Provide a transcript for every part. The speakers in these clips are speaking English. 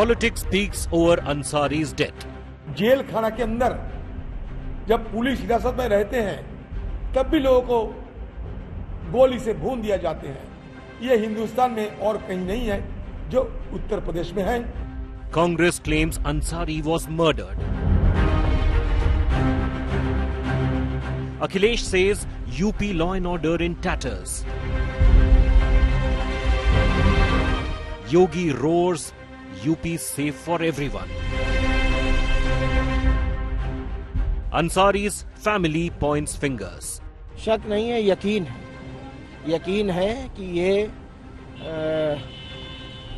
Politics speaks over Ansari's death. Jail खाना के अंदर जब पुलिस हिरासत में रहते हैं तब भी लोगों को गोली से भून दिया जाते हैं। ये हिंदुस्तान में और कहीं नहीं है जो उत्तर प्रदेश में है। Congress claims Ansari was murdered. Akhilesh says UP law and order in tatters. Yogi roars, UP safe for everyone. Ansari's family points fingers. शक नहीं है, यकीन है कि ये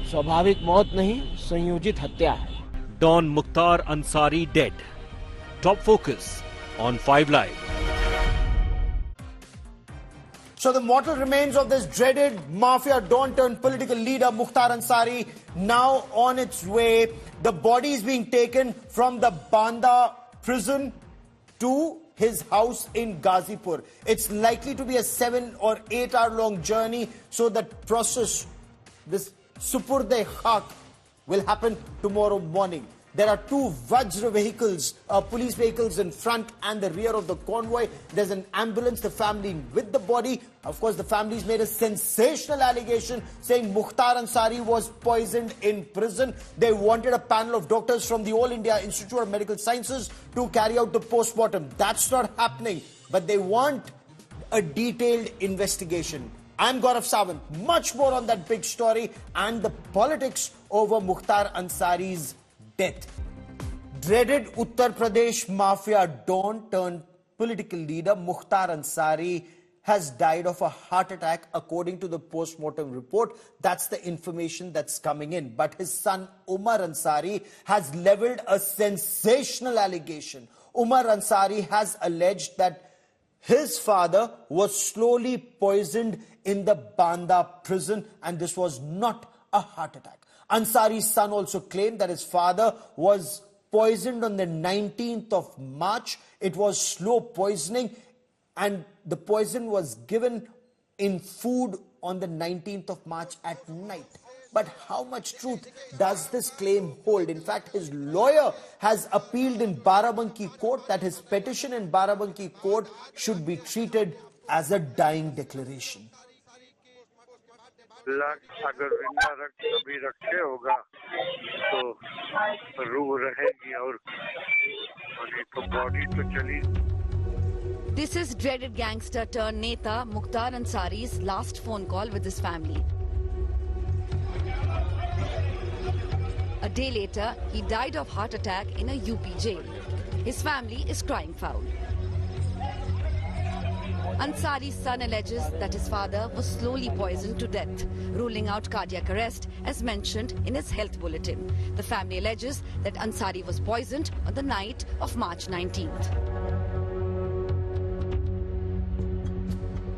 स्वाभाविक मौत नहीं, संयोजित हत्या है। Don Mukhtar Ansari dead. Top focus on 5 Live. So the mortal remains of this dreaded mafia don turned political leader Mukhtar Ansari now on its way. The body is being taken from the Banda prison to his house in Ghazipur. It's likely to be a 7 or 8 hour long journey. So that process, this Supur-de-Khak, will happen tomorrow morning. There are 2 Vajra vehicles, police vehicles in front and the rear of the convoy. There's an ambulance, the family with the body. Of course, the family's made a sensational allegation saying Mukhtar Ansari was poisoned in prison. They wanted a panel of doctors from the All India Institute of Medical Sciences to carry out the postmortem. That's not happening, but they want a detailed investigation. I'm Guarav Sawant. Much more on that big story and the politics over Mukhtar Ansari's death. Dreaded Uttar Pradesh mafia don turned political leader Mukhtar Ansari has died of a heart attack according to the postmortem report. That's the information that's coming in. But his son Umar Ansari has leveled a sensational allegation. Umar Ansari has alleged that his father was slowly poisoned in the Banda prison and this was not a heart attack. Ansari's son also claimed that his father was poisoned on the 19th of March. It was slow poisoning and the poison was given in food on the 19th of March at night. But how much truth does this claim hold? In fact, his lawyer has appealed in Barabanki court that his petition in Barabanki court should be treated as a dying declaration. अगर जिंदा कभी रखे होगा तो रूह रहेगी और तो बॉडी तो चली। This is dreaded gangster turned neta Mukhtar Ansari's last phone call with his family. A day later, he died of heart attack in a UP jail. His family is crying foul. Ansari's son alleges that his father was slowly poisoned to death, ruling out cardiac arrest as mentioned in his health bulletin. The family alleges that Ansari was poisoned on the night of March 19th.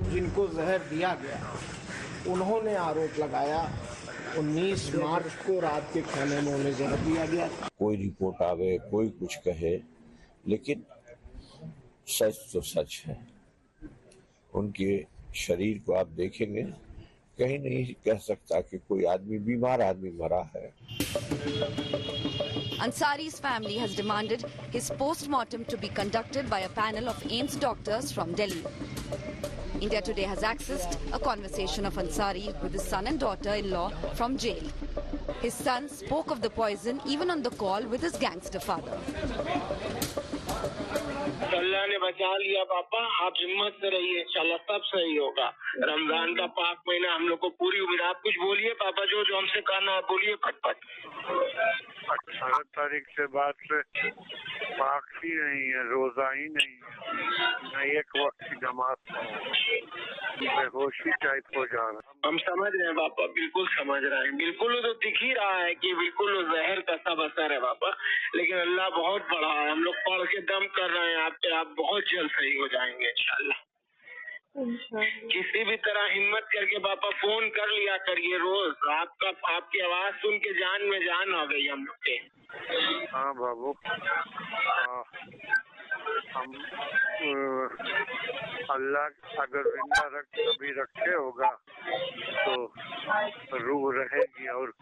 जिनको जहर दिया गया, उन्होंने आरोप लगाया 19 मार्च को रात के खाने में उन्हें जहर दिया गया। कोई रिपोर्ट आवे, कोई कुछ कहे, लेकिन सच तो सच है। उनके शरीर को आप देखेंगे, कहीं नहीं कह सकता कि कोई आदमी बीमार आदमी मरा है। Ansari's family has demanded his postmortem to be conducted by a panel of AIMS doctors from Delhi. India Today has accessed a conversation of Ansari with his son and daughter-in-law from jail. His son spoke of the poison even on the call with his gangster father. अल्लाह ने बचा लिया पापा, आप हिम्मत से रहिए, इंशाल्लाह सब सही होगा। रमजान का पाक महीना हम लोग को पूरी उम्मीद। आप कुछ बोलिए पापा, जो हमसे कहना है बोलिए फटफट। 18 तारीख से बाद से पाक ही नहीं है, रोजा ही नहीं, न एक वक्त की नमाज, बेहोशी टाइप हो जा रहा। हम समझ रहे हैं पापा, बिल्कुल समझ रहे हैं, बिल्कुल तो दिख ही रहा है कि बिल्कुल जहर का सब असर है पापा, लेकिन अल्लाह बहुत बड़ा है। हम लोग पढ़ के दम कर रहे हैं आप बहुत जल्द सही हो जाएंगे इंशाल्लाह। किसी भी तरह हिम्मत करके पापा फोन कर लिया करिए रोज। आपकी आवाज सुन के जान में जान आ गई हम लोग के। हाँ बाबू, हम अल्लाह अगर जिंदा कभी रखे होगा तो रूह रहेगी और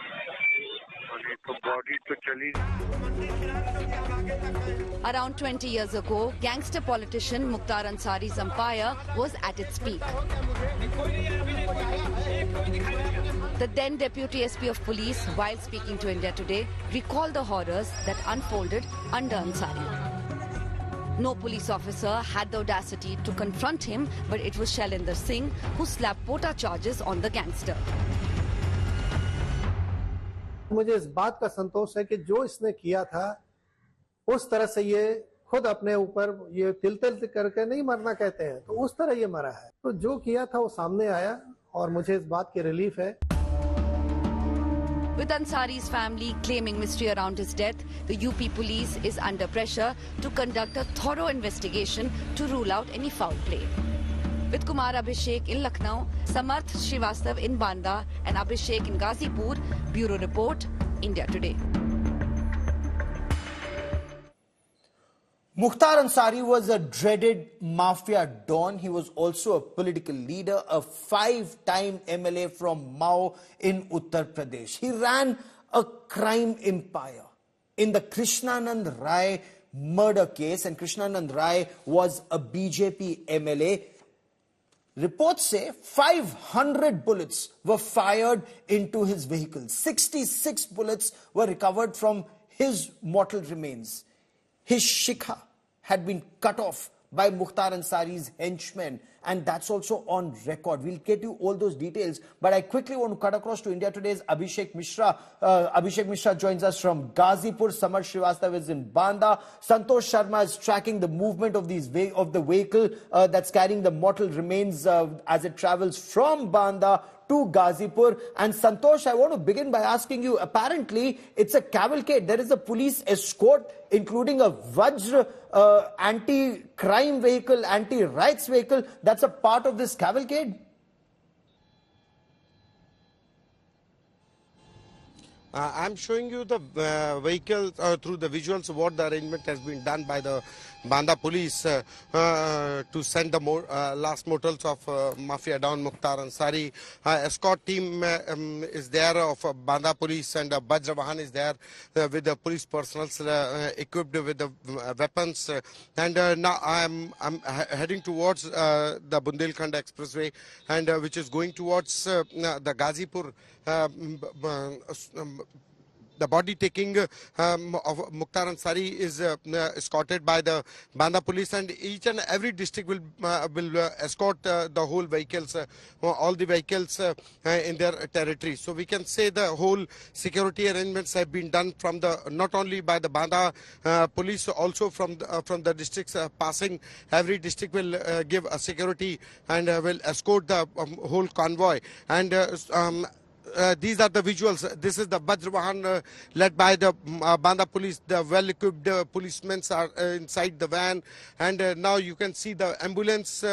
और ये तो बॉडी तो चली। Around 20 years ago, gangster politician Mukhtar Ansari's empire was at its peak. The then Deputy SP of Police, while speaking to India Today, recalled the horrors that unfolded under Ansari. No police officer had the audacity to confront him, but it was Shailendra Singh who slapped pota charges on the gangster. मुझे इस बात का संतोष है कि जो इसने किया था उस तरह से ये खुद अपने ऊपर ये तिल करके नहीं मरना कहते हैं, तो उस तरह ये मरा है। तो जो किया था वो सामने आया और मुझे इस बात की रिलीफ है। With Ansari's family claiming mystery around his death, the UP police is under pressure to conduct a thorough investigation to rule out any foul play. With Kumar Abhishek in Lucknow, Samarth Srivastav in Banda and Abhishek in Ghazipur, Bureau Report, India Today. Mukhtar Ansari was a dreaded mafia don. He was also a political leader, a 5-time MLA from Mao in Uttar Pradesh. He ran a crime empire. In the Krishnanand Rai murder case, and Krishnanand Rai was a BJP MLA, reports say 500 bullets were fired into his vehicle. 66 bullets were recovered from his mortal remains. His shikha had been cut off by Mukhtar Ansari's henchmen, and that's also on record. We'll get you all those details, but I quickly want to cut across to India Today's Abhishek Mishra. Abhishek Mishra joins us from Ghazipur. Samar Srivastav is in Banda. Santosh Sharma is tracking the movement of the vehicle that's carrying the mortal remains as it travels from Banda to Ghazipur. And Santosh, I want to begin by asking you, apparently it's a cavalcade. There is a police escort, including a Vajra anti-crime vehicle, anti-rights vehicle, that's a part of this cavalcade? I'm showing you the vehicle through the visuals, what the arrangement has been done by the Banda police to send the last mortals of Mafia Don Mukhtar Ansari. Escort team is there of Banda police, and Bajra Vahan is there with the police personnel equipped with the weapons. And now I'm heading towards the Bundelkhand Expressway, and which is going towards the Ghazipur. The body taking of Mukhtar Ansari is escorted by the Banda police, and each and every district will escort the whole vehicles, all the vehicles in their territory. So we can say the whole security arrangements have been done from the not only by the Banda police, also from the districts passing. Every district will give a security and will escort the whole convoy. And these are the visuals. This is the Bajra Vahan led by the Banda police. The well-equipped policemen are inside the van, and now you can see the ambulance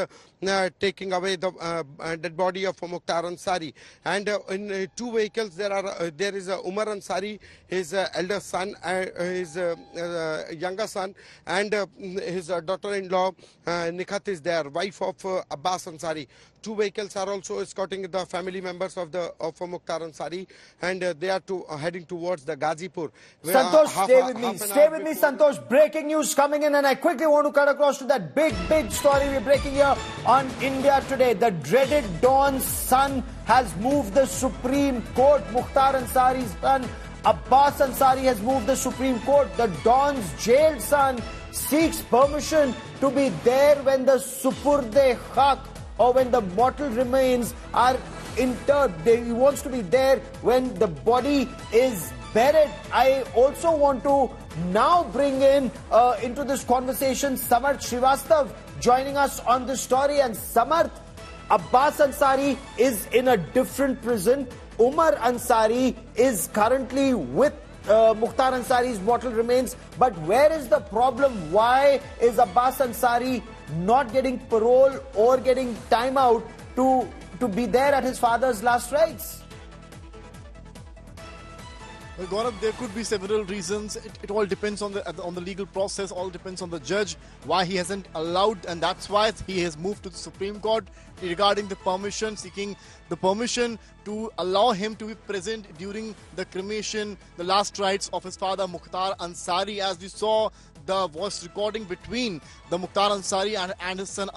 taking away the dead body of Mukhtar Ansari. And in two vehicles there is Umar Ansari, his elder son, his younger son, and his daughter-in-law Nikhat is there, wife of Abbas Ansari. Two vehicles are also escorting the family members of Mukhtar Ansari, and they are heading towards the Ghazipur. Santosh, stay with me, Santosh. Breaking news coming in, and I quickly want to cut across to that big story we're breaking here on India Today. The dreaded Don's son has moved the Supreme Court. Mukhtar Ansari's son, Abbas Ansari, has moved the Supreme Court. The Don's jailed son seeks permission to be there when the Supurde-Khak, or when the mortal remains are interred. He wants to be there when the body is buried. I also want to now bring into this conversation Samarth Srivastav joining us on this story. And Samarth, Abbas Ansari is in a different prison. Umar Ansari is currently with Mukhtar Ansari's mortal remains. But where is the problem? Why is Abbas Ansari not getting parole or getting time out to be there at his father's last rites? Well, Guarav, there could be several reasons. It all depends on the legal process. All depends on the judge why he hasn't allowed, and that's why he has moved to the Supreme Court regarding the permission, seeking the permission to allow him to be present during the cremation, the last rites of his father Mukhtar Ansari. As we saw the voice recording between the Mukhtar Ansari and his son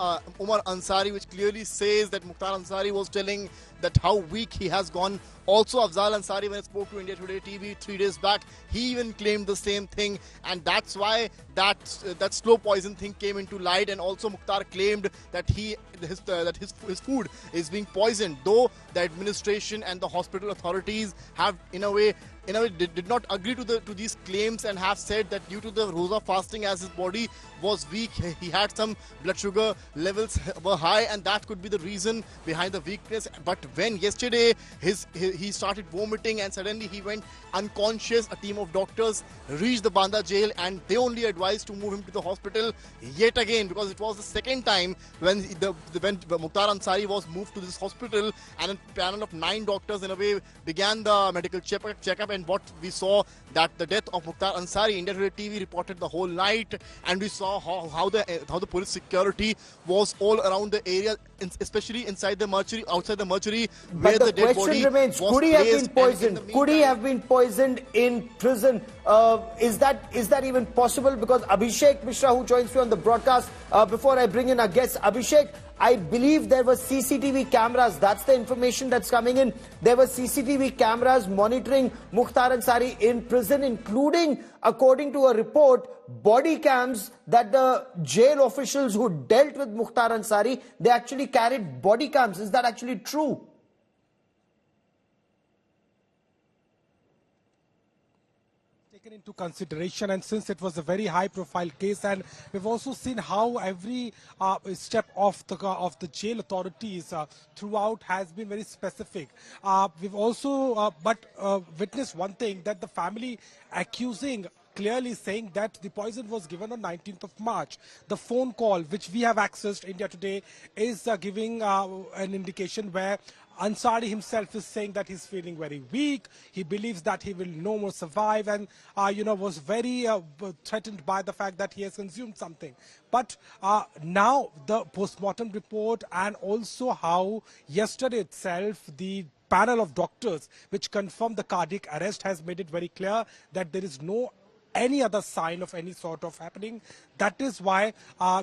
Umar Ansari, which clearly says that Mukhtar Ansari was telling that how weak he has gone. Also, Afzal Ansari, when he spoke to India Today TV 3 days back, he even claimed the same thing, and that's why that slow poison thing came into light. And also, Mukhtar claimed that his food is being poisoned, though the administration and the hospital authorities have in a way did not agree to these claims and have said that due to the Rosa fasting, as his body was weak, he had some blood sugar levels were high, and that could be the reason behind the weakness. But when yesterday he started vomiting and suddenly he went unconscious, a team of doctors reached the Banda jail and they only advised to move him to the hospital yet again, because it was the second time when Mukhtar Ansari was moved to this hospital, and a panel of 9 doctors in a way began the medical checkup. And what we saw, that the death of Mukhtar Ansari, India Today TV reported the whole night, and we saw how the police security was all around the area, especially inside the mortuary, outside the mortuary, where the dead body remains, was could he have been placed. poisoned? Could he have been poisoned in prison? Is that even possible? Because Abhishek Mishra, who joins me on the broadcast, before I bring in our guest, Abhishek, I believe there were CCTV cameras. That's the information that's coming in. There were CCTV cameras monitoring Mukhtar Ansari in prison, including, according to a report, body cams that the jail officials who dealt with Mukhtar Ansari, they actually carried body cams. Is that actually true? Into consideration, and since it was a very high profile case, and we've also seen how every step of the jail authorities throughout has been very specific. We've also witnessed one thing, that the family accusing, clearly saying that the poison was given on 19th of March. The phone call which we have accessed, India Today, is giving an indication where Ansari himself is saying that he's feeling very weak. He believes that he will no more survive, and was very threatened by the fact that he has consumed something. But now the postmortem report, and also how yesterday itself the panel of doctors which confirmed the cardiac arrest has made it very clear that there is no any other sign of any sort of happening. That is why,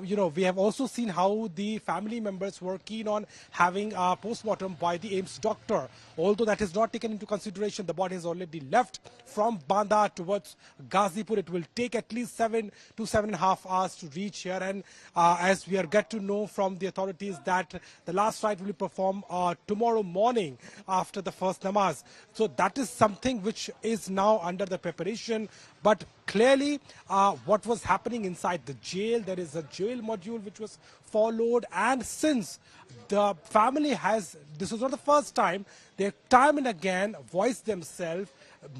we have also seen how the family members were keen on having a postmortem by the AIMS doctor. Although that is not taken into consideration, the body has already left from Banda towards Ghazipur. It will take at least 7 to 7.5 hours to reach here. And as we are get to know from the authorities that the last rite will be performed tomorrow morning after the first namaz. So that is something which is now under the preparation. But clearly, what was happening inside the jail, there is a jail module which was followed, and since the family has, this was not the first time, they time and again voiced themselves,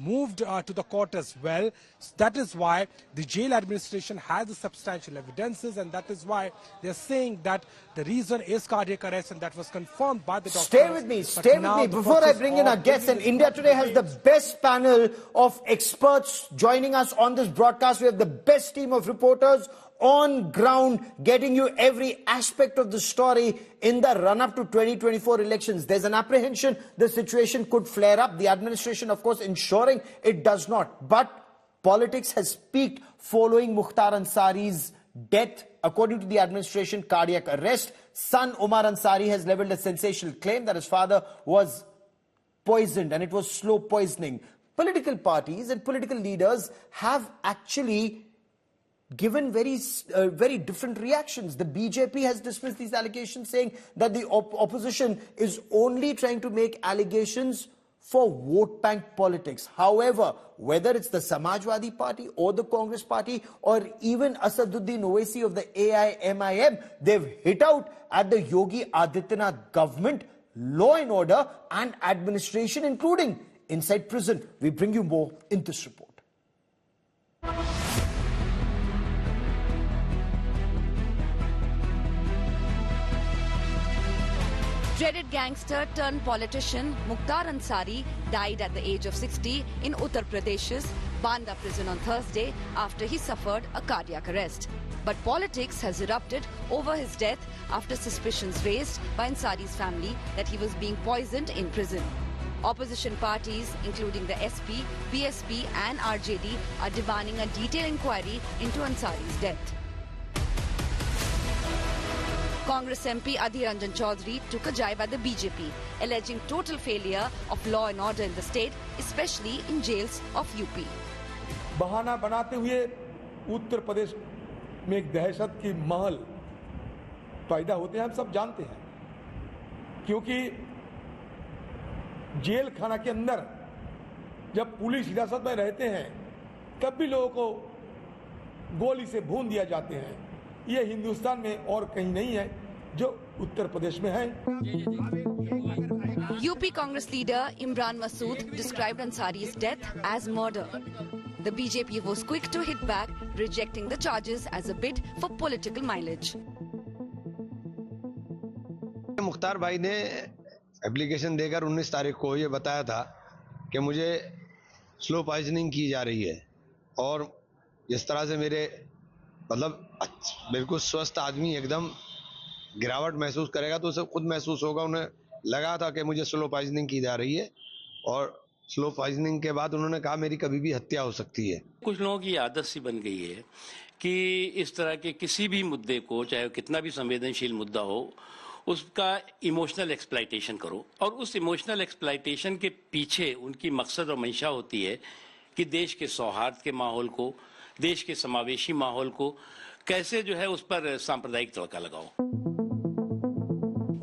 moved to the court as well. That is why the jail administration has the substantial evidences, and that is why they're saying that the reason is cardiac arrest, and that was confirmed by the doctors. Stay with me before I bring in our guests. And India Today has the best panel of experts joining us on this broadcast. We have the best team of reporters on ground, getting you every aspect of the story in the run-up to 2024 elections. There's an apprehension the situation could flare up. The administration, of course, ensuring it does not. But politics has peaked following Mukhtar Ansari's death. According to the administration, cardiac arrest. Son Umar Ansari has leveled a sensational claim that his father was poisoned, and it was slow poisoning. Political parties and political leaders have actually given very different reactions. The BJP has dismissed these allegations, saying that the opposition is only trying to make allegations for vote bank politics. However, whether it's the Samajwadi Party or the Congress Party or even Asaduddin Owaisi of the AIMIM, they've hit out at the Yogi Adityanath government, law and order and administration, including inside prison. We bring you more in this report. Dreaded gangster-turned-politician Mukhtar Ansari died at the age of 60 in Uttar Pradesh's Banda prison on Thursday after he suffered a cardiac arrest. But politics has erupted over his death after suspicions raised by Ansari's family that he was being poisoned in prison. Opposition parties, including the SP, BSP and RJD, are demanding a detailed inquiry into Ansari's death. Congress MP Adhir Ranjan Chaudhary took a jibe at the BJP, alleging total failure of law and order in the state, especially in jails of UP. बहाना बनाते हुए उत्तर प्रदेश में एक दहशत की महल पैदा होते हैं, हम सब जानते हैं, क्योंकि जेल खाना के अंदर जब पुलिस हिरासत में रहते हैं तब भी लोगों को गोली से भून दिया जाते हैं। ये हिंदुस्तान में और कहीं नहीं है जो उत्तर प्रदेश में है। UP Congress leader Imran Masood described Ansari's death as murder. The BJP was quick to hit back, rejecting the charges as a bid for political mileage. Mukhtar भाई ने एप्लीकेशन देकर 19 तारीख को ये बताया था कि मुझे स्लो पॉइजनिंग की जा रही है और जिस तरह से मेरे बिल्कुल स्वस्थ आदमी एकदम गिरावट महसूस करेगा तो उसे खुद महसूस होगा। उन्हें लगा था कि मुझे स्लो पॉइजनिंग की जा रही है और स्लो पॉइजनिंग के बाद उन्होंने कहा मेरी कभी भी हत्या हो सकती है। कुछ लोगों की आदत सी बन गई है कि इस तरह के किसी भी मुद्दे को, चाहे कितना भी संवेदनशील मुद्दा हो, उसका इमोशनल एक्सप्लॉयटेशन करो और उस इमोशनल एक्सप्लॉयटेशन के पीछे उनकी मकसद और मंशा होती है कि देश के सौहार्द के माहौल को, देश के समावेशी माहौल को कैसे जो है उस पर सांप्रदायिक तड़का लगाओ।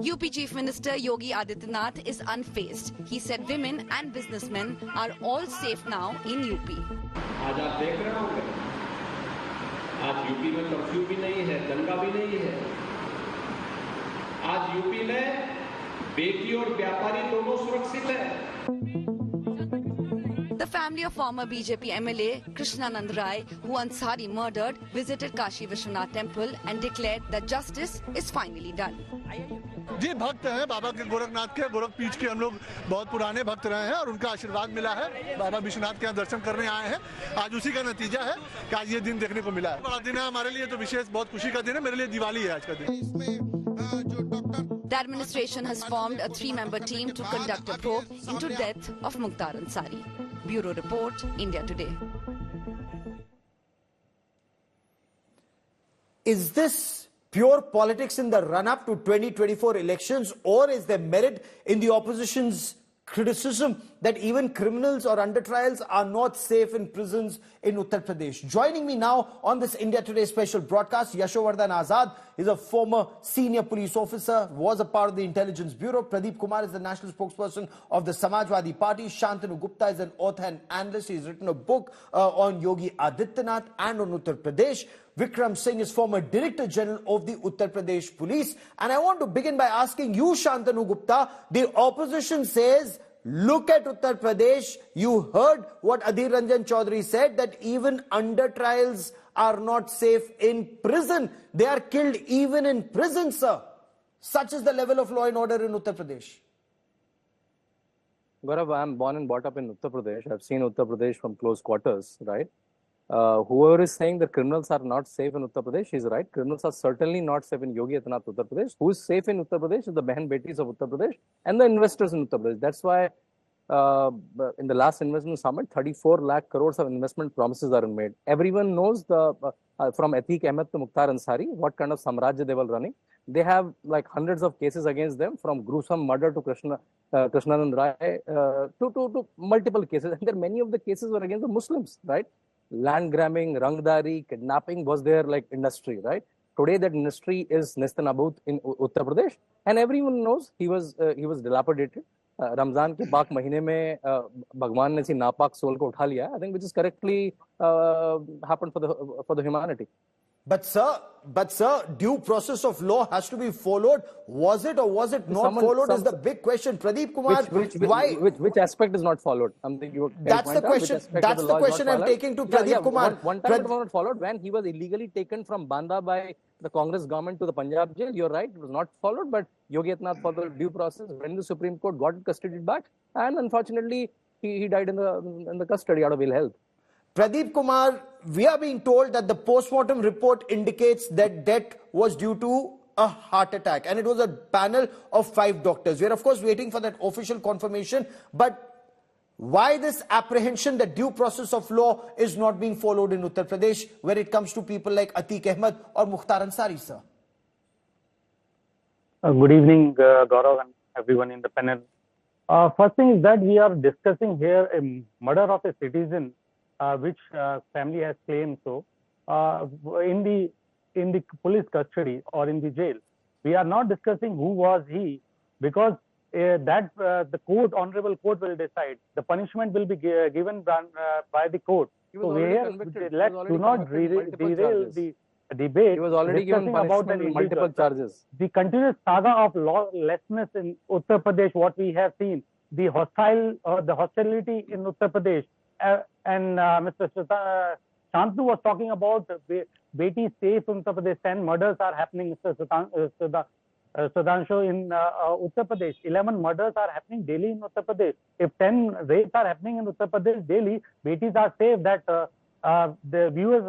UP Chief Minister Yogi Adityanath is unfazed. He said women and businessmen are all safe now in UP. आज आप देख रहे होंगे, आज यूपी में कर्फ्यू भी नहीं है, दंगा भी नहीं है। आज यूपी में बेटी और व्यापारी दोनों सुरक्षित है। The family of former BJP MLA Krishnanand Rai, who Ansari murdered, visited Kashi Vishwanath temple and declared that justice is finally done. जी भक्त हैं बाबा के गोरखनाथ के, गोरख पीठ के हम लोग बहुत पुराने भक्त रहे हैं और उनका आशीर्वाद मिला है। बाबा विश्वनाथ के यहाँ दर्शन करने आए हैं। आज उसी का नतीजा है कि आज ये दिन देखने को मिला है। बड़ा दिन है हमारे लिए, तो विशेष बहुत खुशी का दिन है। मेरे लिए दिवाली है आज का दिन। The administration has formed a 3-member team to conduct a probe into death of Mukhtar Ansari. Bureau Report, India Today. Is this pure politics in the run-up to 2024 elections, or is there merit in the opposition's criticism that even criminals or under trials are not safe in prisons in Uttar Pradesh? Joining me now on this India Today special broadcast, Yashovardhan Azad is a former senior police officer, was a part of the Intelligence Bureau. Pradeep Kumar is the national spokesperson of the Samajwadi Party. Shantanu Gupta is an author and analyst. He's written a book on Yogi Adityanath and on Uttar Pradesh. Vikram Singh is former Director General of the Uttar Pradesh Police. And I want to begin by asking you, Shantanu Gupta, the opposition says, look at Uttar Pradesh. You heard what Adhir Ranjan Chaudhary said, that even under trials are not safe in prison. They are killed even in prison, sir. Such is the level of law and order in Uttar Pradesh. Guarav, I am born and brought up in Uttar Pradesh. I've seen Uttar Pradesh from close quarters, right? Whoever is saying that criminals are not safe in Uttar Pradesh is right. Criminals are certainly not safe in Yogi Adityanath, Uttar Pradesh. Who is safe in Uttar Pradesh is the Behan Betis of Uttar Pradesh and the investors in Uttar Pradesh. That's why in the last investment summit, 34 lakh crores of investment promises are made. Everyone knows from Atiq Ahmed to Mukhtar Ansari, what kind of samrajya they were running. They have like hundreds of cases against them, from gruesome murder to Krishnanand Rai to multiple cases. And there many of the cases were against the Muslims, right? Land grabbing, rangdari, kidnapping was their like industry, right? Today that industry is Nestanabut in Uttar Pradesh, and everyone knows he was dilapidated. Ramzan के पाक महीने में भगवान ने सी नापाक soul को उठा लिया, I think, which is correctly happened for the humanity. But sir, due process of law has to be followed. Was it or was it not followed is the big question. Pradeep Kumar, which aspect is not followed? That's the question. That's the question I'm taking to Pradeep Kumar. One time it was not followed when he was illegally taken from Banda by the Congress government to the Punjab jail. You're right, it was not followed, but Yogi Adityanath followed due process when the Supreme Court got custody back, and unfortunately he died in the custody out of ill health. Pradeep Kumar, we are being told that the postmortem report indicates that death was due to a heart attack, and it was a panel of 5 doctors. We are of course waiting for that official confirmation, but why this apprehension that due process of law is not being followed in Uttar Pradesh when it comes to people like Atiq Ahmed or Mukhtar Ansari, sir? Good evening, Guarav and everyone in the panel. First thing is that we are discussing here a murder of a citizen which family has claimed so in the police custody or in the jail. We are not discussing who was he, because the court, honorable court, will decide. The punishment will be given by the court. So let's do not derail the debate. He was already given punishment on multiple charges. The continuous saga of lawlessness in Uttar Pradesh, what we have seen, the hostility in Uttar Pradesh, and Mr. Shantu was talking about Beti safe in Uttar Pradesh. 10 murders are happening, Mr. Sudhanshu, in Uttar Pradesh. 11 murders are happening daily in Uttar Pradesh. If 10 rapes are happening in Uttar Pradesh daily, Betis are safe. That the viewers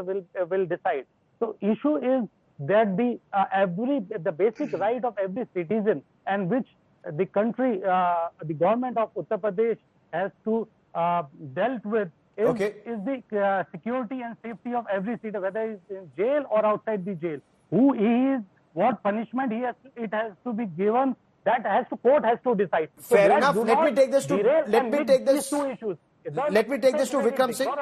will decide. So issue is that the basic right of every citizen, and which the country, the government of Uttar Pradesh has to dealt with is the security and safety of every citizen, whether he's in jail or outside the jail. Who he is, what punishment he has, it has to be given. That court has to decide. Fair enough. Let me take this to two issues. Let me take this to Vikram Singh.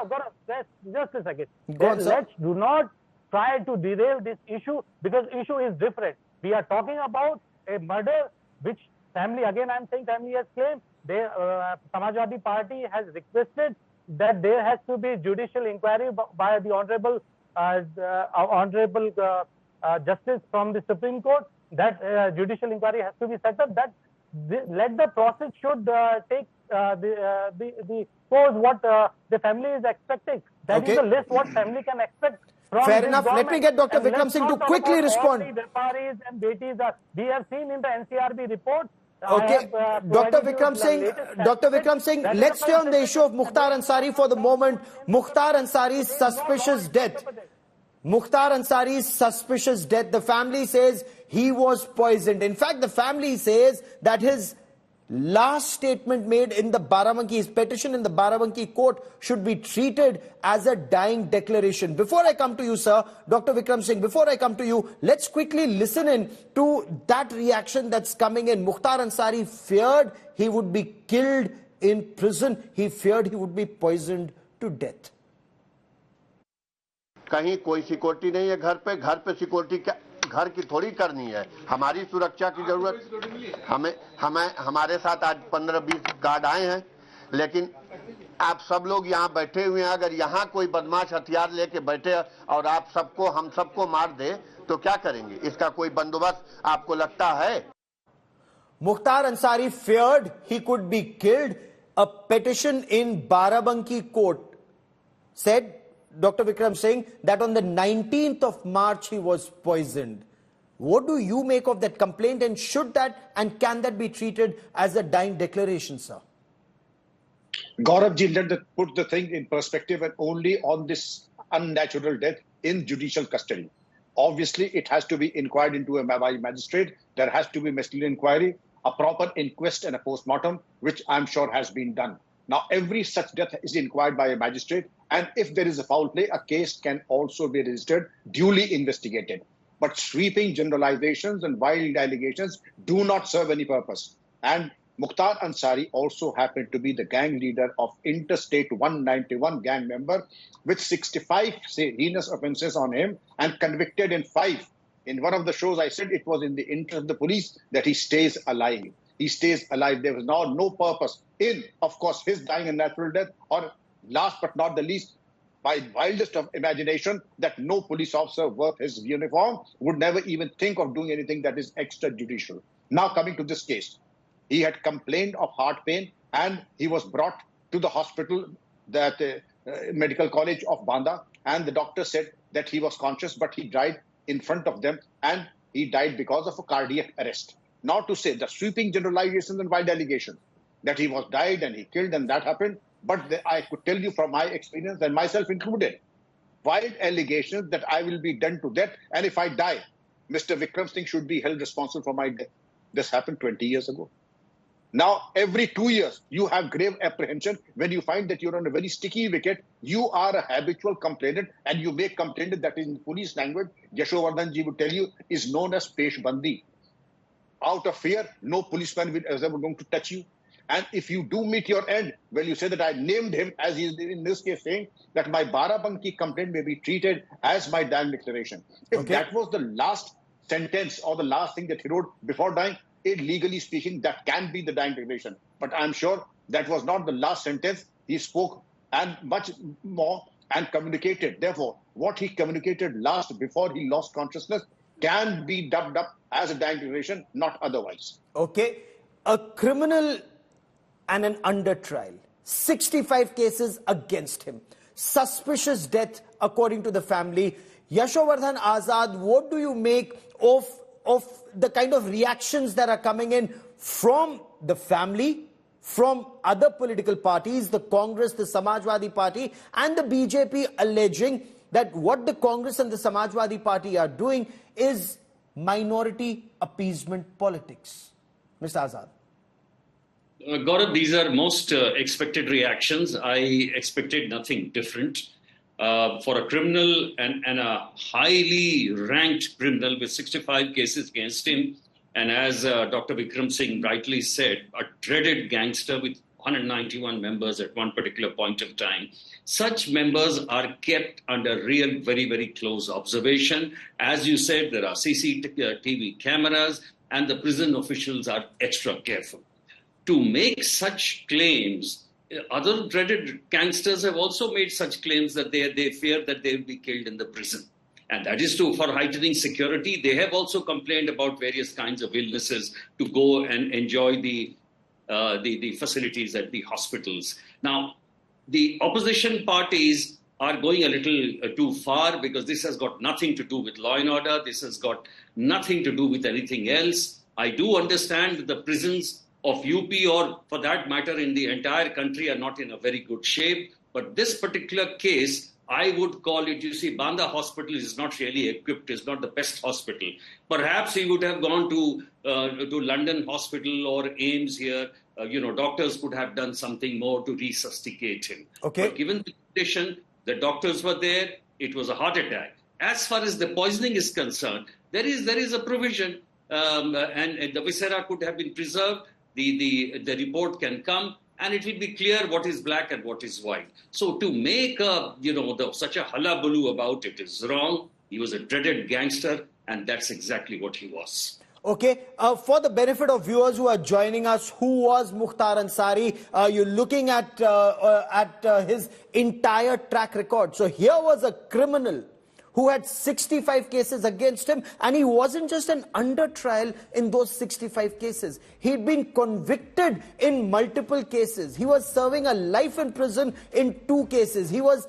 Just a second. Let's do not try to derail this issue, because issue is different. We are talking about a murder which family, again I'm saying family has claimed. Samajwadi Party has requested that there has to be judicial inquiry by the honorable justice from the Supreme Court. That judicial inquiry has to be set up. That let the process should take the course what the family is expecting. That is the list what family can expect. Fair enough. Let me get Dr. Vikram Singh to quickly respond. We have seen in the NCRB report. Okay, Dr. Vikram Singh, let's stay on the issue of Mukhtar Ansari for the moment. Mukhtar Ansari's suspicious death. The family says he was poisoned. In fact, the family says that his last statement made in the Barabanki, his petition in the Barabanki court, should be treated as a dying declaration. Before I come to you, sir, Dr. Vikram Singh, let's quickly listen in to that reaction that's coming in. Mukhtar Ansari feared he would be killed in prison. He feared he would be poisoned to death. कहीं कोई security नहीं है घर पे security घर की थोड़ी करनी है, हमारी सुरक्षा की जरूरत हमारे साथ आज 15-20 गार्ड आए हैं, लेकिन आप सब लोग यहाँ बैठे हुए हैं। अगर यहाँ कोई बदमाश हथियार लेके बैठे और हम सबको मार दे तो क्या करेंगे? इसका कोई बंदोबस्त आपको लगता है? Mukhtar Ansari feared he could be killed. A petition in Barabanki court said, Dr. Vikram Singh, that on the 19th of March he was poisoned. What do you make of that complaint, and should that and can that be treated as a dying declaration, sir? Guarav ji, put the thing in perspective and only on this unnatural death in judicial custody. Obviously, it has to be inquired into by magistrate. There has to be ministerial inquiry, a proper inquest and a postmortem, which I'm sure has been done. Now, every such death is inquired by a magistrate, and if there is a foul play, a case can also be registered, duly investigated. But sweeping generalizations and wild allegations do not serve any purpose. And Mukhtar Ansari also happened to be the gang leader of Interstate 191 gang member, with 65 heinous offenses on him and convicted in 5. In one of the shows, I said it was in the interest of the police that he stays alive. He stays alive. There was now no purpose in, of course, his dying a natural death, or last but not the least, my wildest of imagination that no police officer worth his uniform would never even think of doing anything that is extrajudicial. Now coming to this case, he had complained of heart pain and he was brought to the hospital, that medical college of Banda, and the doctor said that he was conscious, but he died in front of them, and he died because of a cardiac arrest. Not to say the sweeping generalizations and wild allegations that he was died and he killed and that happened, but I could tell you from my experience, and myself included, wild allegations that I will be done to death, and if I die, Mr. Vikram Singh should be held responsible for my death. This happened 20 years ago. Now, every 2 years, you have grave apprehension. When you find that you're on a very sticky wicket, you are a habitual complainant, and you make complaint that in police language, Yashovardhan ji would tell you, is known as peshbandi. Out of fear, no policeman is ever going to touch you. And if you do meet your end, well, you say that I named him, as he is in this case saying, that my Barabanki complaint may be treated as my dying declaration. If that was the last sentence or the last thing that he wrote before dying, legally speaking, that can be the dying declaration. But I'm sure that was not the last sentence. He spoke and much more and communicated. Therefore, what he communicated last before he lost consciousness can be dubbed up as a dying declaration, not otherwise. Okay. A criminal and an under trial. 65 cases against him. Suspicious death according to the family. Yashovardhan Azad, what do you make of the kind of reactions that are coming in from the family, from other political parties, the Congress, the Samajwadi Party, and the BJP, alleging that what the Congress and the Samajwadi Party are doing is minority appeasement politics? Mr. Azad. Guarav, these are most expected reactions. I expected nothing different. For a criminal and a highly ranked criminal with 65 cases against him, and as Dr. Vikram Singh rightly said, a dreaded gangster with 191 members at one particular point of time, such members are kept under real, very, very close observation. As you said, there are CCTV cameras, and the prison officials are extra careful. To make such claims, other dreaded gangsters have also made such claims that they fear that they will be killed in the prison. And that is true for heightening security. They have also complained about various kinds of illnesses to go and enjoy the facilities at the hospitals. Now, the opposition parties are going a little too far, because this has got nothing to do with law and order. This has got nothing to do with anything else. I do understand the prisons of UP, or for that matter in the entire country, are not in a very good shape. But this particular case, I would call it, you see, Banda hospital is not really equipped, is not the best hospital. Perhaps he would have gone to London hospital or AIMS here. Doctors could have done something more to resuscitate him. Okay. But given the condition, the doctors were there, it was a heart attack. As far as the poisoning is concerned, there is a provision, and the viscera could have been preserved. The report can come, and it will be clear what is black and what is white. So to make such a hullabaloo about it is wrong. He was a dreaded gangster, and that's exactly what he was. Okay, for the benefit of viewers who are joining us, who was Mukhtar Ansari? You're looking at his entire track record. So here was a criminal who had 65 cases against him, and he wasn't just an under trial in those 65 cases. He'd been convicted in multiple cases. He was serving a life in prison in 2 cases. He was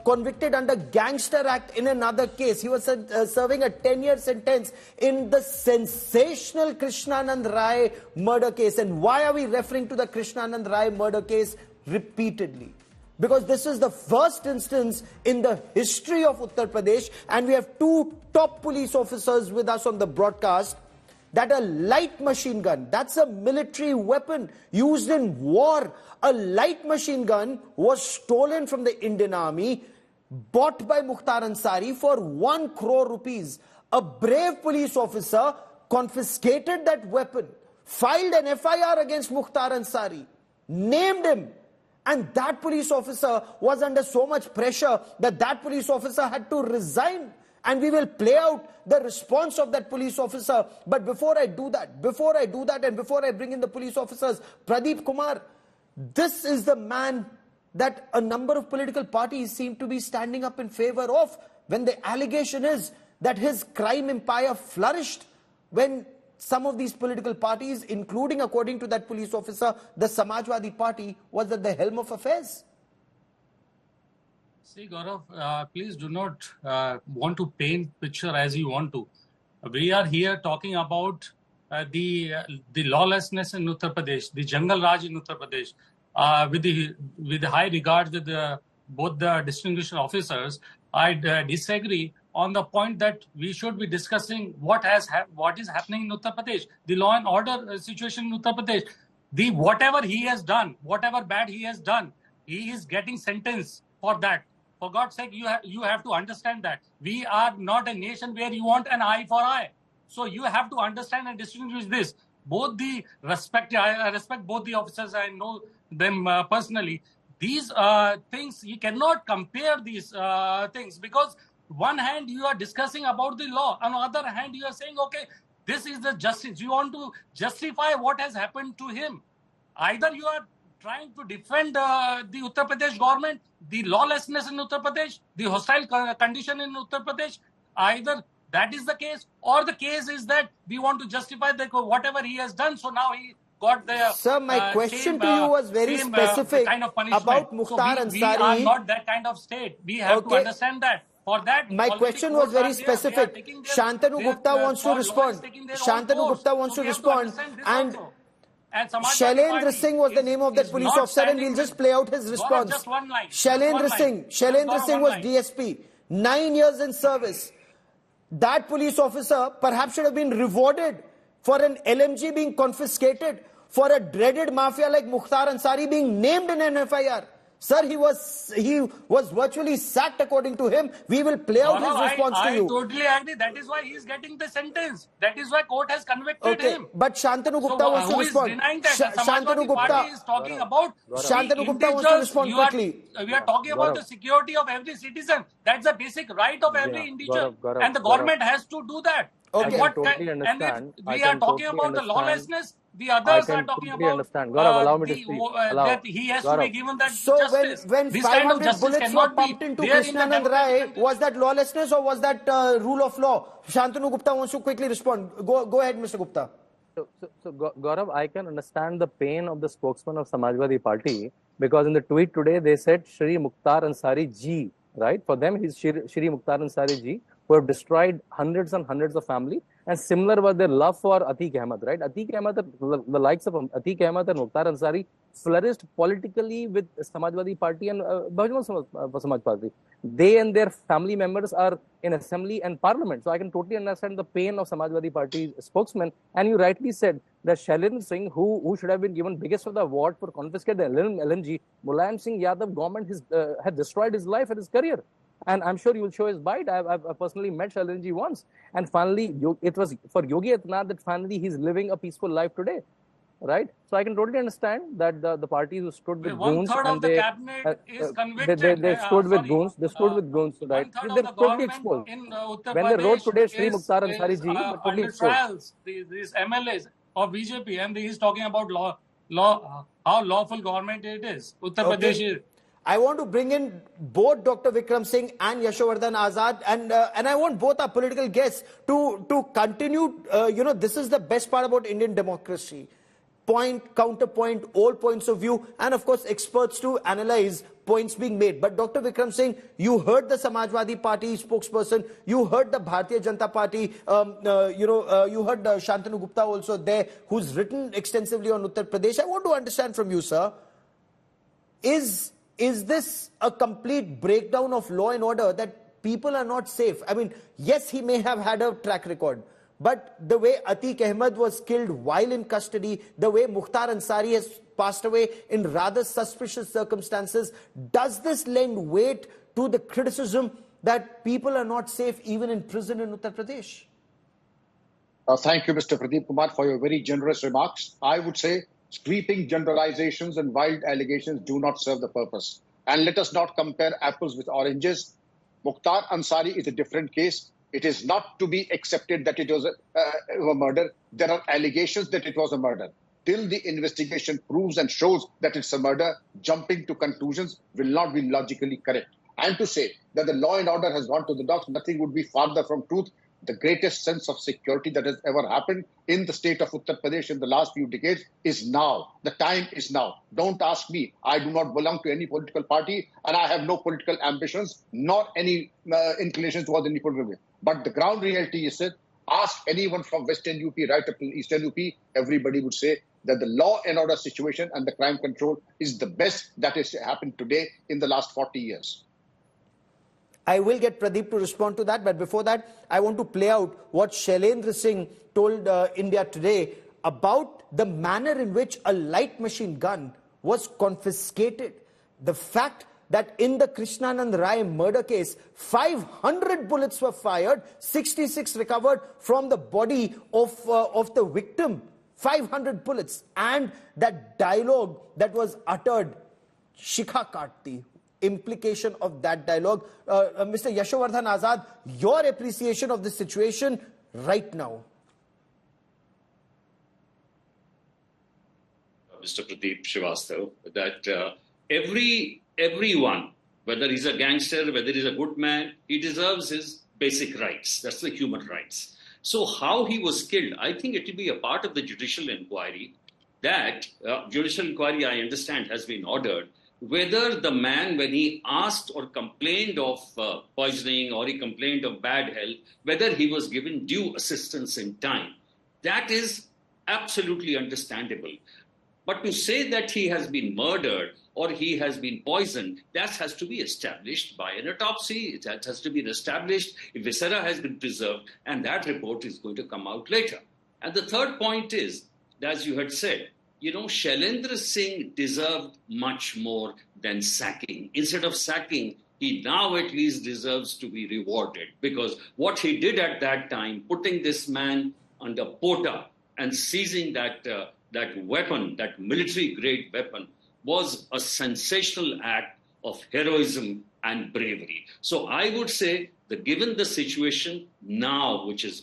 convicted under Gangster Act in another case. He was serving a 10-year sentence in the sensational Krishnanand Rai murder case. And why are we referring to the Krishnanand Rai murder case repeatedly? Because this is the first instance in the history of Uttar Pradesh, and we have 2 top police officers with us on the broadcast, that a light machine gun, that's a military weapon used in war, a light machine gun was stolen from the Indian Army, bought by Mukhtar Ansari for 1 crore rupees. A brave police officer confiscated that weapon, filed an FIR against Mukhtar Ansari, named him. And that police officer was under so much pressure that police officer had to resign. And we will play out the response of that police officer. But before I do that, and before I bring in the police officers, Pradeep Kumar, this is the man that a number of political parties seem to be standing up in favor of, when the allegation is that his crime empire flourished when some of these political parties, including, according to that police officer, the Samajwadi Party, was at the helm of affairs? See, Guarav, please do not want to paint picture as you want to. We are here talking about the lawlessness in Uttar Pradesh, the Jungle Raj in Uttar Pradesh. With the high regard with both the distinguished officers, I disagree on the point that we should be discussing what is happening in Uttar Pradesh, the law and order situation in Uttar Pradesh. Whatever he has done, whatever bad he has done, he is getting sentenced for that. For God's sake, you have to understand that. We are not a nation where you want an eye for eye. So you have to understand and distinguish this. I respect both the officers. I know them personally. These things, you cannot compare these things, because one hand you are discussing about the law, on the other hand you are saying, okay, this is the justice. You want to justify what has happened to him. Either you are trying to defend the Uttar Pradesh government, the lawlessness in Uttar Pradesh, the hostile condition in Uttar Pradesh. Either that is the case, or the case is that we want to justify whatever he has done. So now he got the Sir, my question to you was very specific kind of punishment. about Mukhtar Ansari. We are not that kind of state. We have to understand that. For that, my question was very specific. Shantanu Gupta wants to respond. Shantanu Gupta wants to respond, and Shailendra Singh was the name of that police officer, and we'll just play out his response. Shailendra Singh was DSP, 9 years in service. That police officer perhaps should have been rewarded for an LMG being confiscated, for a dreaded mafia like Mukhtar Ansari being named in an FIR. Sir, he was virtually sacked according to him. We will play out his response to you. I totally agree. That is why he is getting the sentence. That is why court has convicted him. But Shantanu Gupta wants to respond. Who is denying that? Shantanu Gupta is talking about Shantanu Gupta wants to respond quickly. We are talking about the security of every citizen. That's a basic right of every individual. And the government has to do that. Okay. And if we are talking about the lawlessness, the others are talking about Gaurav, allow me to speak. that he has to be given that justice. So when 500 bullets were pumped into Krishnanand Rai, was that lawlessness or was that rule of law? Shantanu Gupta wants to quickly respond. Go ahead, Mr. Gupta. So Gaurav, I can understand the pain of the spokesman of Samajwadi Party, because in the tweet today they said Shri Mukhtar Ansari Ji, right? For them, he's Shri Mukhtar Ansari Ji, who have destroyed hundreds and hundreds of family. And similar was their love for Atiq Ahmed, right? Atiq Ahmed, the likes of Atiq Ahmed and Mukhtar Ansari flourished politically with Samajwadi Party and Bahujana Samaj Party. They and their family members are in assembly and parliament. So I can totally understand the pain of Samajwadi Party spokesman. And you rightly said that Shailendra Singh, who should have been given biggest of the award for confiscating the LNG, Mulayam Singh Yadav government had destroyed his life and his career. And I'm sure you will show his bite. I've personally met Shailendra once. And finally, it was for Yogi Adityanath that finally he's living a peaceful life today. Right? So I can totally understand that the parties who stood with goons and they stood with goons. They stood with goons, right? They're totally exposed. When they wrote today, Shri Mukhtar Ansari Ji, they're totally exposed. These MLAs of BJP, and he's talking about how lawful government it is. Uttar Pradesh is. I want to bring in both Dr. Vikram Singh and Yashovardhan Azad, and I want both our political guests to continue. This is the best part about Indian democracy. Point, counterpoint, all points of view, and of course experts to analyze points being made. But Dr. Vikram Singh, you heard the Samajwadi Party spokesperson, you heard the Bharatiya Janata Party, you heard Shantanu Gupta also there, who's written extensively on Uttar Pradesh. I want to understand from you, sir, is this a complete breakdown of law and order, that people are not safe? I mean, yes, he may have had a track record, but the way Atiq Ahmed was killed while in custody, the way Mukhtar Ansari has passed away in rather suspicious circumstances, does this lend weight to the criticism that people are not safe even in prison in Uttar Pradesh? Thank you, Mr. Pradeep Kumar, for your very generous remarks. I would say sweeping generalizations and wild allegations do not serve the purpose. And let us not compare apples with oranges. Mukhtar Ansari is a different case. It is not to be accepted that it was a murder. There are allegations that it was a murder. till the investigation proves and shows that it's a murder, jumping to conclusions will not be logically correct. And to say that the law and order has gone to the dogs, nothing would be farther from truth. The greatest sense of security that has ever happened in the state of Uttar Pradesh in the last few decades is now. The time is now. Don't ask me. I do not belong to any political party, and I have no political ambitions, nor any inclinations towards any political. But the ground reality is that ask anyone from Western UP right up to Eastern UP, everybody would say that the law and order situation and the crime control is the best that has happened today in the last 40 years. I will get Pradeep to respond to that, but before that, I want to play out what Shailendra Singh told India Today about the manner in which a light machine gun was confiscated. The fact that in the Krishnanand Rai murder case, 500 bullets were fired, 66 recovered from the body of the victim, 500 bullets, and that dialogue that was uttered, Shikha Kaatti. Implication of that dialogue. Mr. Yashovardhan Azad, your appreciation of the situation right now. Mr. Pradeep Srivastav, that everyone, whether he's a gangster, whether he's a good man, he deserves his basic rights. That's the human rights. So how he was killed, I think it will be a part of the judicial inquiry. That judicial inquiry, I understand, has been ordered. Whether the man, when he asked or complained of poisoning or he complained of bad health, whether he was given due assistance in time, that is absolutely understandable. But to say that he has been murdered or he has been poisoned, that has to be established by an autopsy. That has to be established if viscera has been preserved, and that report is going to come out later. And the third point is, as you had said, Shailendra Singh deserved much more than sacking. Instead of sacking, he now at least deserves to be rewarded, because what he did at that time, putting this man under POTA and seizing that weapon, that military-grade weapon, was a sensational act of heroism and bravery. So I would say that given the situation now which is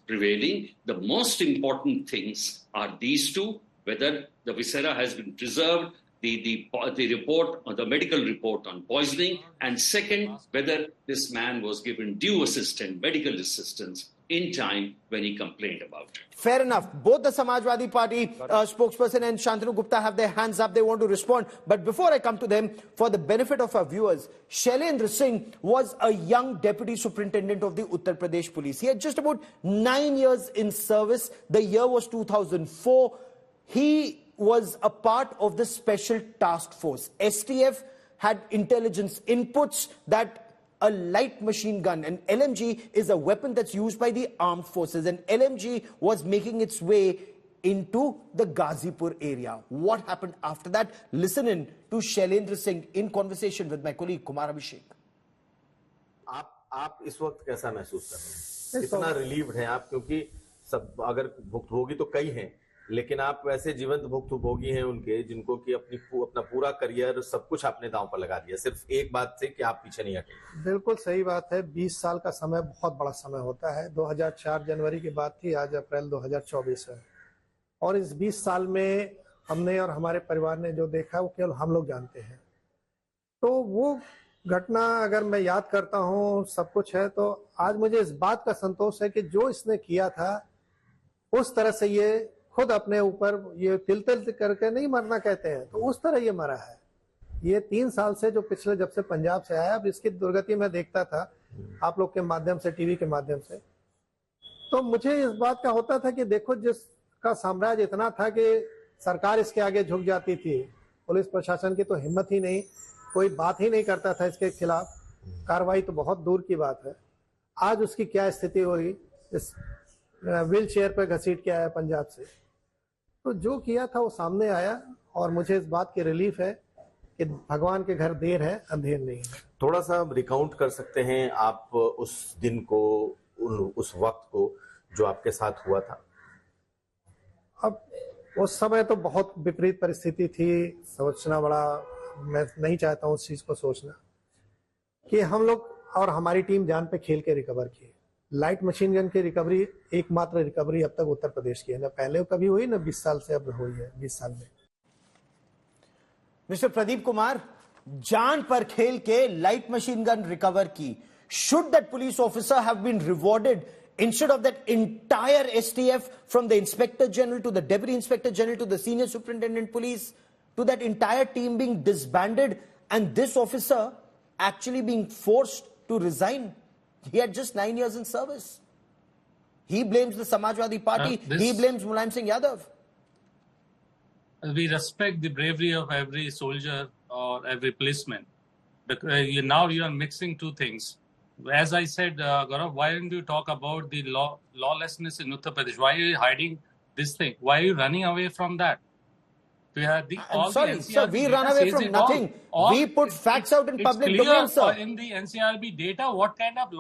prevailing, the most important things are these two: whether the viscera has been preserved, the report or the medical report on poisoning, and second, whether this man was given due medical assistance in time when he complained about it. Fair enough. Both the Samajwadi Party spokesperson and Shantanu Gupta have their hands up. They want to respond. But before I come to them, for the benefit of our viewers, Shailendra Singh was a young deputy superintendent of the Uttar Pradesh Police. He had just about 9 years in service. The year was 2004. He was a part of the Special Task Force. STF had intelligence inputs that a light machine gun, an LMG, is a weapon that's used by the armed forces. An LMG was making its way into the Ghazipur area. What happened after that? Listen in to Shailendra Singh in conversation with my colleague Kumar Abhishek. आप इस वक्त कैसा महसूस कर रहे हैं? कितना relieved हैं आप? क्योंकि सब अगर भुक्तभोगी तो कई हैं, लेकिन आप वैसे जीवंत भुक्तभोगी हैं उनके, जिनको कि अपना पूरा करियर सब कुछ आपने दांव पर लगा दिया, सिर्फ एक बात से कि आप पीछे नहीं हटे। बिल्कुल सही बात है। 20 साल का समय बहुत बड़ा समय होता है। 2004 जनवरी की बात थी, आज अप्रैल 2024 है, और इस 20 साल में हमने और हमारे परिवार ने जो देखा वो केवल हम लोग जानते हैं। तो वो घटना अगर मैं याद करता हूँ, सब कुछ है, तो आज मुझे इस बात का संतोष है कि जो इसने किया था उस तरह से ये खुद अपने ऊपर ये तिल करके नहीं मरना कहते हैं, तो उस तरह ये मरा है। ये 3 साल से जो पिछले जब से पंजाब से आया, अब इसकी दुर्गति मैं देखता था आप लोग के माध्यम से, टीवी के माध्यम से, तो मुझे इस बात का होता था कि देखो जिसका साम्राज्य इतना था कि सरकार इसके आगे झुक जाती थी, पुलिस प्रशासन की तो हिम्मत ही नहीं, कोई बात ही नहीं करता था इसके खिलाफ, कार्रवाई तो बहुत दूर की बात है। आज उसकी क्या स्थिति हुई, इस व्हील चेयर पर घसीट के आया पंजाब से, तो जो किया था वो सामने आया, और मुझे इस बात की रिलीफ है कि भगवान के घर देर है अंधेर नहीं है। थोड़ा सा रिकाउंट कर सकते हैं आप उस दिन को, उस वक्त को जो आपके साथ हुआ था? अब उस समय तो बहुत विपरीत परिस्थिति थी, सोचना बड़ा, मैं नहीं चाहता हूँ उस चीज को सोचना, कि हम लोग और हमारी टीम जान पे खेल के रिकवर किए। लाइट मशीन गन की रिकवरी एकमात्र रिकवरी अब तक उत्तर प्रदेश की है, ना पहले कभी हुई ना 20 साल से अब हुई है, 20 साल में। मिस्टर प्रदीप कुमार, जान पर खेल के लाइट मशीन गन रिकवर की, should that police officer have been rewarded instead of that entire STF from the Inspector General to the Deputy Inspector General to the Senior Superintendent Police to that entire team being disbanded and this officer actually being forced to resign? He had just 9 years in service. He blames the Samajwadi Party. He blames Mulayam Singh Yadav. We respect the bravery of every soldier or every policeman. Now you are mixing two things. As I said, Guarav, why don't you talk about the lawlessness in Uttar Pradesh? Why are you hiding this thing? Why are you running away from that? I'm sorry, sir, we run away from nothing. We put facts out in public domain, sir. In the NCRB data, what kind of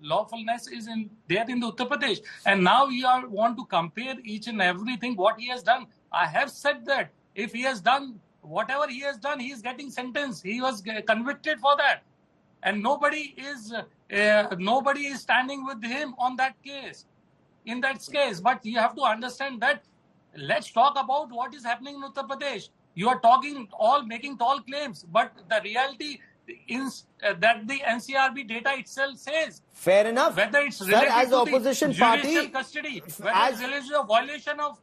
lawfulness is there in the Uttar Pradesh? And now you want to compare each and everything, what he has done. I have said that if he has done whatever he has done, he is getting sentenced. He was convicted for that. And nobody is standing with him on that case, in that case. But you have to understand that. Let's talk about what is happening in Uttar Pradesh. You are making tall claims, but the reality is that the NCRB data itself says. Fair enough. Whether it's sir, related as to opposition the party, judicial custody, whether it's related to a violation of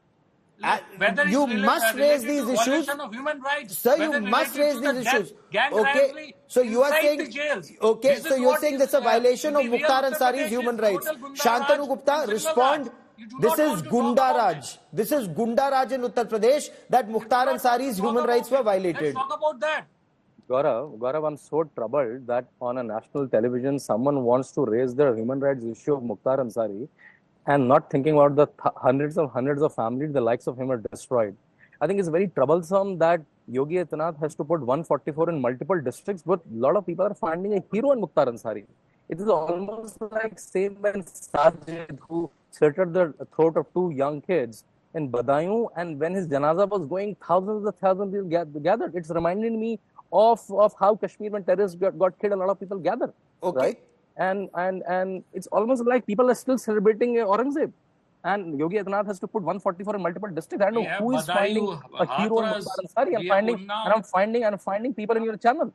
you must raise these issues. Of human rights, sir, you must raise these issues. Okay, so you are saying, okay, so you are saying that's a violation of Mukhtar Ansari's human rights. Shantanu Gupta, respond. This is Gunda Raj. This is Gunda Raj in Uttar Pradesh that Mukhtar Ansari's human rights were violated. Let's talk about that. Guarav, I'm so troubled that on a national television, someone wants to raise the human rights issue of Mukhtar Ansari and not thinking about the hundreds of families the likes of him are destroyed. I think it's very troublesome that Yogi Adityanath has to put 144 in multiple districts, but a lot of people are finding a hero in Mukhtar Ansari. It is almost like same when Sajid, who slitted the throat of two young kids in Badaयूं, and when his janaza was going, thousands of people gathered. It's reminding me of how Kashmir, when terrorists got killed, a lot of people gathered. Okay. Right? And it's almost like people are still celebrating Aurangzeb. And Yogi Adityanath has to put 144 in multiple districts. I don't know who is finding a hero in Mukhtar Ansari. I'm finding people in your channel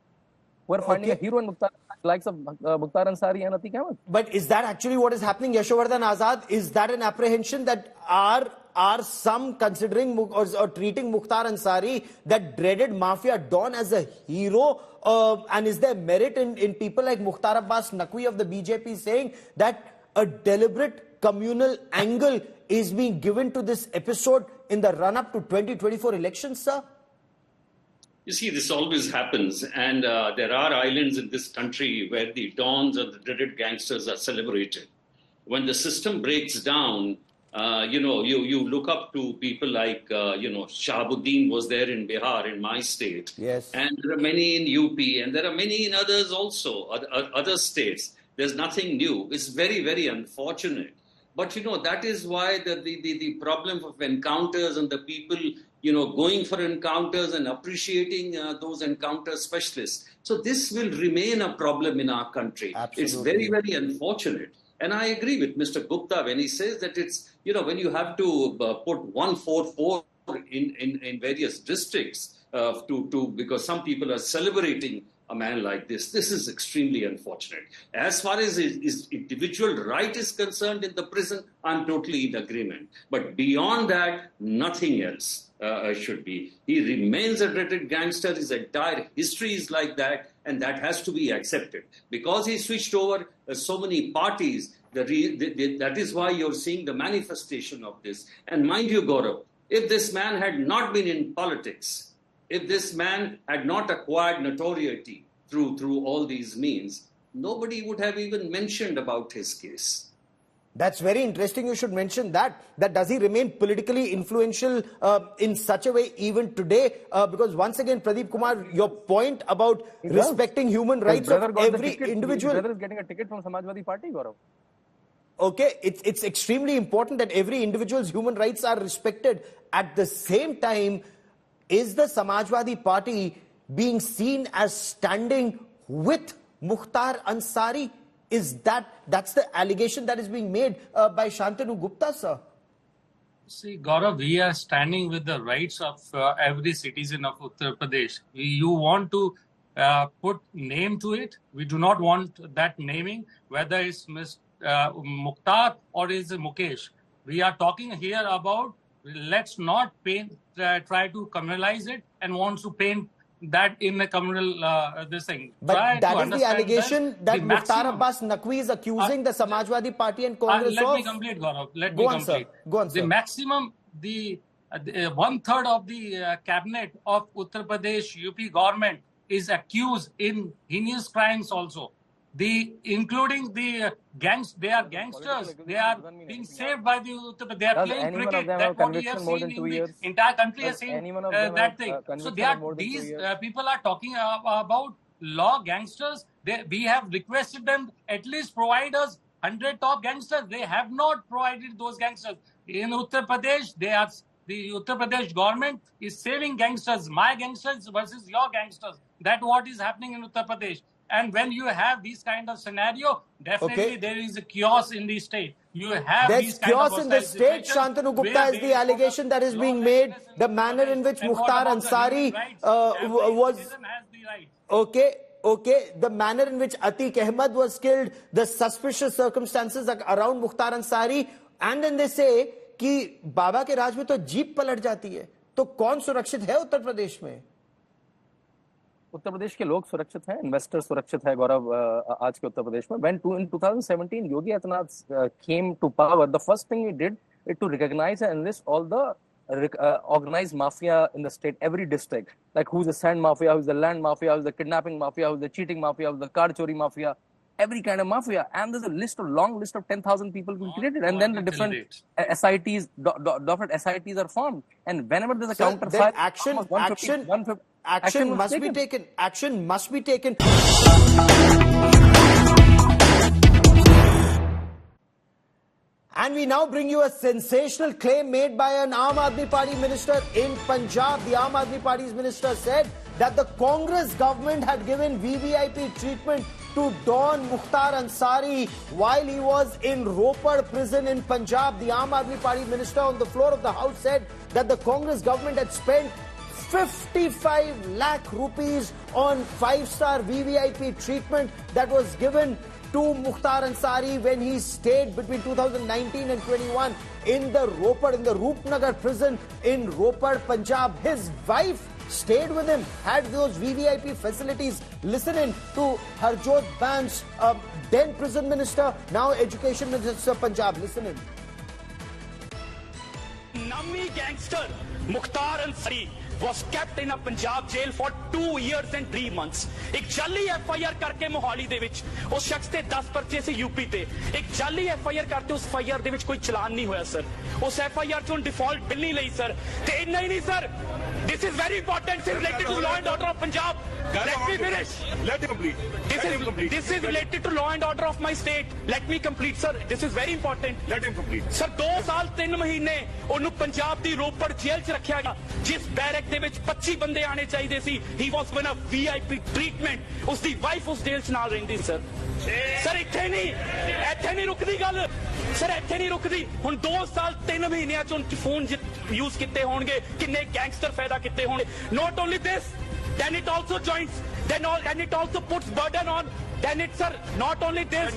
who are finding a hero in Mukhtar, likes of Mukhtar Ansari and Atiq Ahmed. But is that actually what is happening, Yashovardhan Azad? Is that an apprehension that are some considering or treating Mukhtar Ansari, that dreaded mafia don, as a hero? And is there merit in people like Mukhtar Abbas Naqvi of the BJP saying that a deliberate communal angle is being given to this episode in the run-up to 2024 elections, sir? You see, this always happens, and there are islands in this country where the dons or the dreaded gangsters are celebrated. When the system breaks down, you look up to people like, Shahabuddin was there in Bihar, in my state. Yes. And there are many in UP, and there are many in others also, other states. There's nothing new. It's very, very unfortunate. But, that is why the problem of encounters and the people, going for encounters and appreciating those encounter specialists. So this will remain a problem in our country. Absolutely. It's very, very unfortunate. And I agree with Mr. Gupta when he says that it's, when you have to put 144 in various districts because some people are celebrating a man like this. This is extremely unfortunate. As far as his individual right is concerned in the prison, I'm totally in agreement. But beyond that, nothing else should be. He remains a dreaded gangster. His entire history is like that, and that has to be accepted. Because he switched over so many parties, that is why you're seeing the manifestation of this. And mind you, Guarav, if this man had not been in politics, if this man had not acquired notoriety through all these means, nobody would have even mentioned about his case. That's very interesting. You should mention that. That does he remain politically influential in such a way even today? Because once again, Pradeep Kumar, your point about respecting human rights of every individual. His brother is getting a ticket from Samajwadi Party, Guarav. Okay, it's extremely important that every individual's human rights are respected. At the same time, is the Samajwadi Party being seen as standing with Mukhtar Ansari That's the allegation that is being made by Shantanu Gupta, sir. See, Guarav, we are standing with the rights of every citizen of Uttar Pradesh. You want to put name to it. We do not want that naming, whether it's Mukhtar or is Mukesh. We are talking here about, let's not try to communalize it and want to paint that in a communal this thing. But that is the allegation that Mukhtar Abbas Naqvi is accusing the Samajwadi Party and Congress of. Let me complete, Guarav. Let me complete. Go on, sir. The maximum, the 1/3 of the cabinet of Uttar Pradesh UP government is accused in heinous crimes also. Including the gangs, they are gangsters. They are being saved by the Uttar Pradesh. They are playing cricket. That's what we have seen in the entire country has seen that thing. So these people are talking about law gangsters. We have requested them at least provide us 100 top gangsters. They have not provided those gangsters. In Uttar Pradesh, the Uttar Pradesh government is saving gangsters. My gangsters versus your gangsters. That's what is happening in Uttar Pradesh. And when you have this kind of scenario, definitely there is a chaos in the state. You have There's chaos in the state. Shantanu Gupta is the allegation that is being made. The manner in which Mukhtar Ansari was... Okay, the manner in which Atiq Ahmed was killed, the suspicious circumstances around Mukhtar Ansari, and then they say कि बाबा के राज में तो jeep पलट जाती है, तो कौन सुरक्षित है उत्तर प्रदेश में? उत्तर प्रदेश के लोग सुरक्षित हैं, इन्वेस्टर सुरक्षित है गौरव आज के उत्तर प्रदेश में. When in 2017 Yogi Adityanath came to power, the first thing he did is to recognize and enlist all the organized mafia in the state, every district, like who's the sand mafia, who's the land mafia, who's the kidnapping mafia, who's the cheating mafia, who's the car chori mafia, every kind of mafia. And there's a long list of 10,000 people who created, and then the different SITs, different SITs are formed. And whenever there's a counterfire, action must be taken. Action must be taken. And we now bring you a sensational claim made by an Aam Aadmi Party minister in Punjab. The Aam Aadmi Party's minister said that the Congress government had given VVIP treatment to Don Mukhtar Ansari while he was in Ropar prison in Punjab. The Aam Aadmi Party minister on the floor of the House said that the Congress government had spent 55 lakh rupees on 5-star VVIP treatment that was given to Mukhtar Ansari when he stayed between 2019 and 21 in the Ropar, in the Roopnagar prison in Ropar, Punjab. His wife stayed with him, had those VVIP facilities. Listen in to Harjot Ban's then prison minister, now education minister Punjab. Listen in. Nami gangster Mukhtar Ansari was kept in a Punjab jail for 2 years and 3 months. एक जाली FIR करके मोहाली दे विच उस शख्स ते 10 पर्चे से UP ते एक जाली FIR करते उस FIR दे विच कोई चलान नहीं होया सर. उस FIR चों डिफॉल्ट बिल नहीं लई सर. ते इन्ना ही नहीं sir. This is very important. This is related to law and order of Punjab. Let me finish. Let me complete. This is related to law and order of my state. Let me complete, sir. This is very important. Let him complete. Sir, 2 साल 3 महीने ਉਹਨੂੰ ਪੰਜਾਬ ਦੀ ਰੋਪੜ ਜੇਲ੍ਹ 'ਚ ਰੱਖਿਆ ਗਿਆ ਜਿਸ barrack ਦੇ ਵਿੱਚ 25 ਬੰਦੇ ਆਣੇ ਚਾਹੀਦੇ ਸੀ. He was given a VIP treatment. ਉਸ ਦੀ ਵਾਈਫ ਉਸ ਜੇਲ੍ਹ 'ਚ ਨਾਲ ਰਹਿੰਦੀ ਸਰ. ਸਰ ਇੱਥੇ ਨਹੀਂ ਰੁਕਦੀ ਗੱਲ. ਸਰ ਇੱਥੇ ਨਹੀਂ ਰੁਕਦੀ. ਹੁਣ 2 ਸਾਲ 3 ਮਹੀਨਿਆਂ 'ਚ ਫੋਨ ਯੂਜ਼ ਕੀਤੇ ਹੋਣਗੇ. ਕਿੰਨੇ ਗੈਂਗਸਟਰ ਫਾਇਦਾ ਕੀਤੇ ਹੋਣਗੇ. Not only this, then it also joins, then it also puts burden on, then it's, sir, not only this,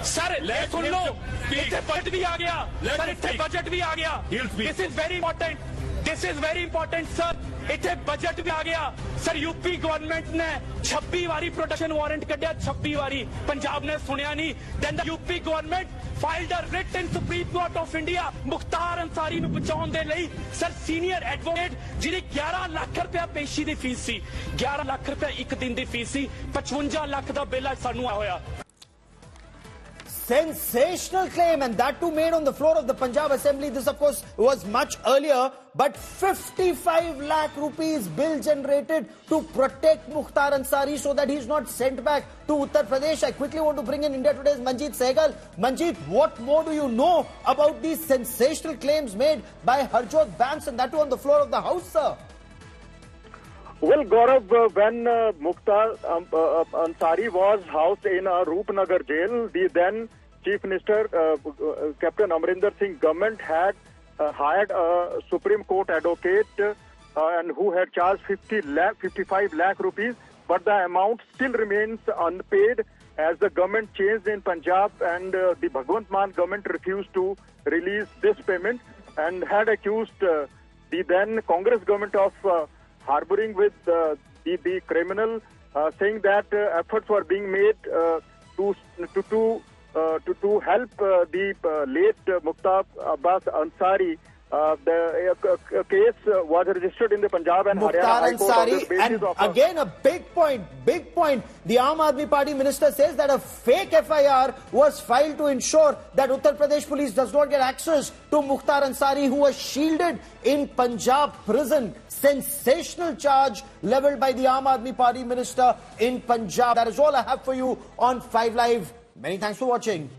sir, सुन लो, इसे budget भी आ गया, sir, इसे budget भी आ गया, this is very important, sir, इथे बजट भी आ गया. सर यूपी गवर्नमेंट ने 26 वारी प्रोटेक्शन वारंट कढ़िया. 26 वारी पंजाब ने सुनिया नहीं. Then the UP government filed a writ in Supreme Court of India Mukhtar Ansari ਨੂੰ ਬਚਾਉਣ ਦੇ ਲਈ. ਸਰ ਸੀਨੀਅਰ ਐਡਵੋਕੇਟ ਜਿਹਦੀ 11 ਲੱਖ ਰੁਪਏ ਪੇਸ਼ੀ ਦੀ ਫੀਸ ਸੀ, 11 ਲੱਖ ਰੁਪਏ ਇੱਕ ਦਿਨ ਦੀ ਫੀਸ ਸੀ, 55 ਲੱਖ ਦਾ ਬਿੱਲ ਸਾਨੂੰ ਆਇਆ ਹੋਇਆ. Sensational claim, and that too made on the floor of the Punjab Assembly. This, of course, was much earlier, but 55 lakh rupees bill generated to protect Mukhtar Ansari so that he's not sent back to Uttar Pradesh. I quickly want to bring in India Today's Manjeet Sehgal. Manjeet, what more do you know about these sensational claims made by Harjot Bans, and that too on the floor of the House, sir? Well, Guarav, when Mukhtar Ansari was housed in Roopnagar jail, the then Chief Minister, Captain Amrinder Singh government had hired a Supreme Court advocate and who had charged 55 lakh rupees, but the amount still remains unpaid as the government changed in Punjab and the Bhagwant Mann government refused to release this payment and had accused the then Congress government of harboring with the criminal, saying that efforts were being made to help the late Mukhtar Abbas Ansari. The case was registered in the Punjab and Mukhtar Haryana High Court on the Ansari, basis and of again a big point. The Aam Aadmi Party minister says that a fake FIR was filed to ensure that Uttar Pradesh Police does not get access to Mukhtar Ansari, who was shielded in Punjab prison. Sensational charge leveled by the Aam Aadmi Party minister in Punjab. That is all I have for you on 5 Live. Many thanks for watching.